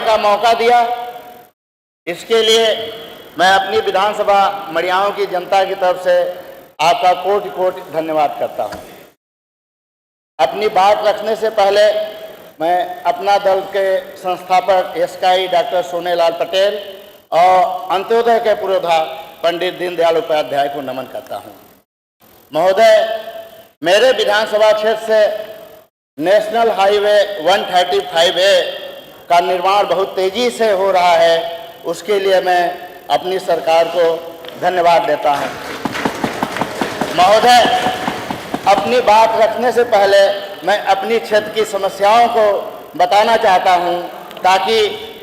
का मौका दिया। इसके लिए मैं अपनी विधानसभा मड़ियाओं की जनता की तरफ से आपका कोटि कोटि धन्यवाद करता हूं। अपनी बात रखने से पहले मैं अपना दल के संस्थापक एसकाई डॉक्टर सोनेलाल पटेल और अंत्योदय के पुरोधा पंडित दीनदयाल उपाध्याय को नमन करता हूं। महोदय, मेरे विधानसभा क्षेत्र से नेशनल हाईवे 135A का निर्माण बहुत तेजी से हो रहा है, उसके लिए मैं अपनी सरकार को धन्यवाद देता हूं। महोदय, अपनी बात रखने से पहले मैं अपनी क्षेत्र की समस्याओं को बताना चाहता हूं, ताकि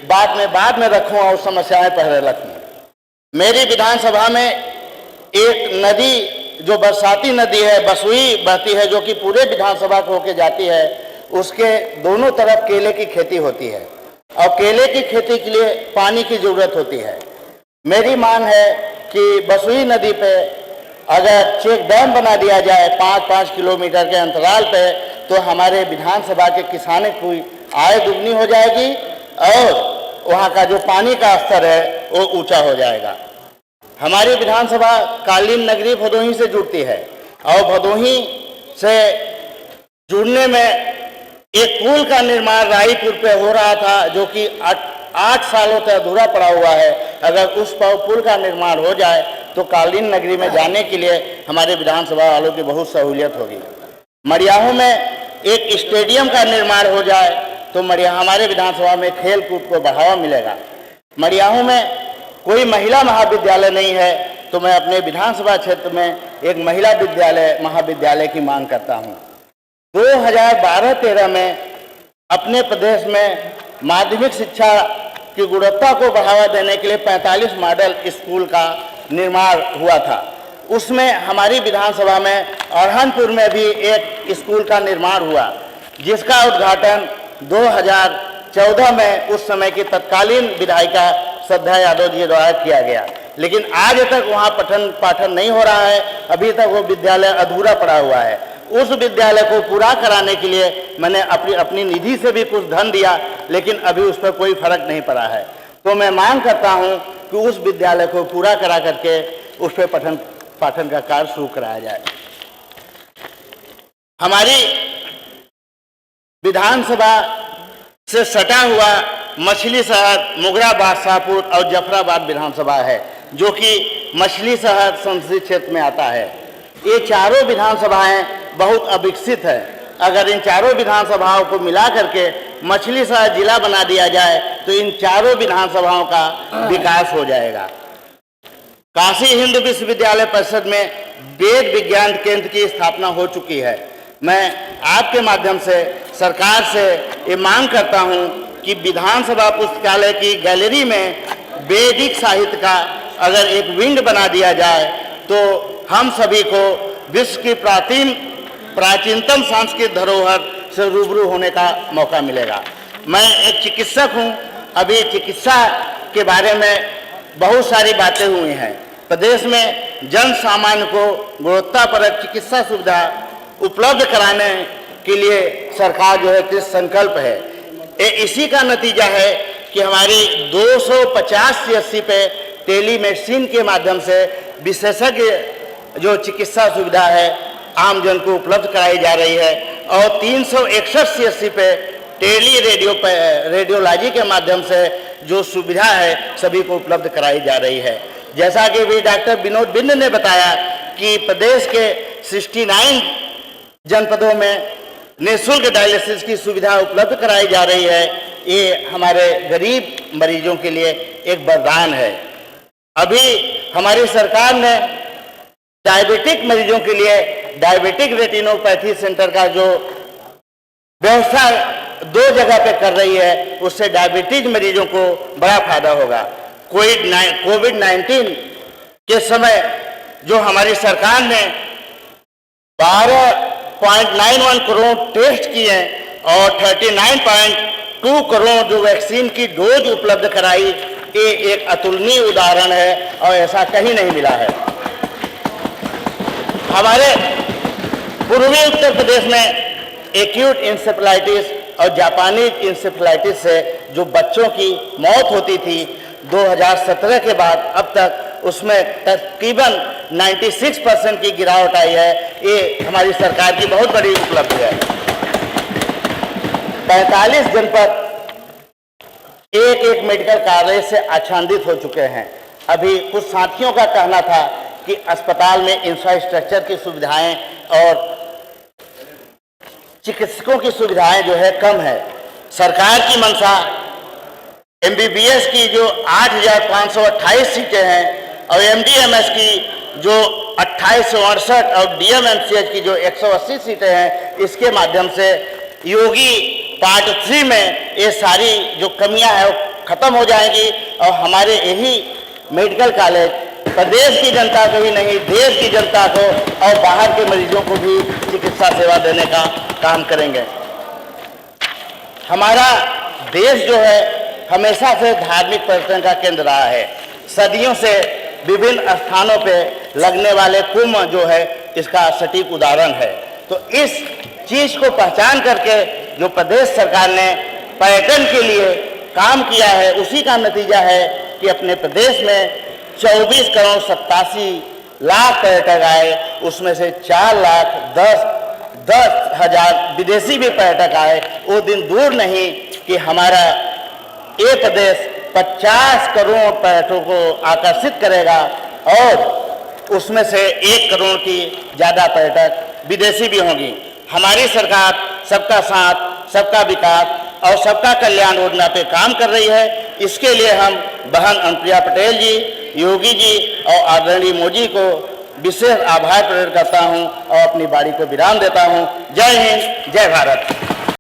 बाद में रखूं और समस्याएं पहले रखूं। मेरी विधानसभा में एक नदी, जो बरसाती नदी है, बसुई बहती है, जो कि पूरे विधानसभा को होके जाती है। उसके दोनों तरफ केले की खेती होती है और केले की खेती के लिए पानी की जरूरत होती है। मेरी मांग है कि बसुई नदी पे अगर चेक डैम बना दिया जाए 5-5 किलोमीटर के अंतराल पे, तो हमारे विधानसभा के किसानों की आय दुगनी हो जाएगी और वहाँ का जो पानी का स्तर है वो ऊंचा हो जाएगा। हमारी विधानसभा कालीन नगरी भदोही से जुड़ती है और भदोही से जुड़ने में एक पुल का निर्माण रायपुर पे हो रहा था, जो कि 8 सालों तक अधूरा पड़ा हुआ है। अगर उस पुल का निर्माण हो जाए तो कालीन नगरी में जाने के लिए हमारे विधानसभा वालों की बहुत सहूलियत होगी। मड़ियाहू में एक स्टेडियम का निर्माण हो जाए तो हमारे विधानसभा में खेल कूद को बढ़ावा मिलेगा। मड़ियाहू में कोई महिला महाविद्यालय नहीं है, तो मैं अपने विधानसभा क्षेत्र में एक महिला महाविद्यालय की मांग करता हूं। 2012-13 में अपने प्रदेश में माध्यमिक शिक्षा की गुणवत्ता को बढ़ावा देने के लिए 45 मॉडल स्कूल का निर्माण हुआ था। उसमें हमारी विधानसभा में अरहनपुर में भी एक स्कूल का निर्माण हुआ, जिसका उद्घाटन 2014 में उस समय की तत्कालीन विधायिका श्रद्धा यादव जी द्वारा किया गया। लेकिन आज तक वहाँ पठन पाठन नहीं हो रहा है, अभी तक वो विद्यालय अधूरा पड़ा हुआ है। उस विद्यालय को पूरा कराने के लिए मैंने अपनी निधि से भी कुछ धन दिया, लेकिन अभी उस पर कोई फर्क नहीं पड़ा है। तो मैं मांग करता हूँ कि उस विद्यालय को पूरा करा करके उस पर पठन पाठन का कार्य शुरू कराया जाए। हमारी विधानसभा से सटा हुआ मछली शहर, मुगराबाद, शाहपुर और जफराबाद विधानसभा है, जो कि मछली शहर संसदीय क्षेत्र में आता है। ये चारों विधानसभाएं बहुत अविकसित है। अगर इन चारों विधानसभाओं को मिला करके मछली शहर जिला बना दिया जाए तो इन चारों विधानसभाओं का विकास हो जाएगा। काशी हिंदू विश्वविद्यालय परिषद में वेद विज्ञान केंद्र की स्थापना हो चुकी है। मैं आपके माध्यम से सरकार से ये मांग करता हूं कि विधानसभा पुस्तकालय की गैलरी में वैदिक साहित्य का अगर एक विंग बना दिया जाए तो हम सभी को विश्व की प्राचीनतम सांस्कृतिक धरोहर से रूबरू होने का मौका मिलेगा। मैं एक चिकित्सक हूं। अभी चिकित्सा के बारे में बहुत सारी बातें हुई हैं। प्रदेश में जन सामान्य को गुणवत्तापरक चिकित्सा सुविधा उपलब्ध कराने के लिए सरकार जो है कृत संकल्प है। इसी का नतीजा है कि हमारी 250 CSC पे टेलीमेडिसिन के माध्यम से विशेषज्ञ जो चिकित्सा सुविधा है आमजन को उपलब्ध कराई जा रही है और 361 CSC पे रेडियोलॉजी के माध्यम से जो सुविधा है सभी को उपलब्ध कराई जा रही है। जैसा कि भी डॉक्टर विनोद बिंद ने बताया कि प्रदेश के 69 जनपदों में निःशुल्क डायलिसिस की सुविधा उपलब्ध कराई जा रही है। ये हमारे गरीब मरीजों के लिए एक वरदान है। अभी हमारी सरकार ने डायबिटिक मरीजों के लिए डायबिटिक रेटिनोपैथी सेंटर का जो व्यवस्था 2 जगह पे कर रही है, उससे डायबिटीज मरीजों को बड़ा फायदा होगा। कोविड-19 के समय जो हमारी सरकार ने 12.91 करोड़ टेस्ट किए और 39.2 करोड़ जो वैक्सीन की डोज उपलब्ध कराई, ये एक अतुलनीय उदाहरण है और ऐसा कहीं नहीं मिला है। हमारे पूर्वी उत्तर प्रदेश में एक्यूट इंसेफेलाइटिस और जापानी इंसेफ्लाइटिस से जो बच्चों की मौत होती थी 2017 के बाद अब तक उसमें तकरीबन 96% की गिरावट आई है। ये हमारी सरकार की बहुत बड़ी उपलब्धि है। 45 जनपद एक मेडिकल कॉलेज से आच्छादित हो चुके हैं। अभी कुछ साथियों का कहना था कि अस्पताल में इंफ्रास्ट्रक्चर की सुविधाएं और चिकित्सकों की सुविधाएं जो है कम है। सरकार की मंशा एमबीबीएस की जो 8,528 सीटें हैं और एमडीएमएस की जो 2868 और डीएमएमसीएच की जो 180 सीटें हैं, इसके माध्यम से योगी पार्ट 3 में ये सारी जो कमियां हैं वो खत्म हो जाएंगी और हमारे यही मेडिकल कॉलेज प्रदेश की जनता को ही नहीं, देश की जनता को और बाहर के मरीजों को भी चिकित्सा सेवा देने का काम करेंगे। हमारा देश जो है हमेशा से धार्मिक पर्यटन का केंद्र रहा है। सदियों से विभिन्न स्थानों पे लगने वाले कुंभ जो है इसका सटीक उदाहरण है। तो इस चीज को पहचान करके जो प्रदेश सरकार ने पर्यटन के लिए काम किया है, उसी का नतीजा है कि अपने प्रदेश में 24 करोड़ 87 लाख पर्यटक आए, उसमें से 4,10,10,000 विदेशी भी पर्यटक आए। वो दिन दूर नहीं कि हमारा ये प्रदेश 50 करोड़ पर्यटकों को आकर्षित करेगा और उसमें से 1 करोड़ की ज़्यादा पर्यटक विदेशी भी होंगी। हमारी सरकार सबका साथ, सबका विकास और सबका कल्याण योजना पे काम कर रही है। इसके लिए हम बहन अनुप्रिया पटेल जी, योगी जी और आदरणीय मोदी को विशेष आभार प्रकट करता हूं और अपनी बारी को विराम देता हूं। जय हिंद, जय भारत।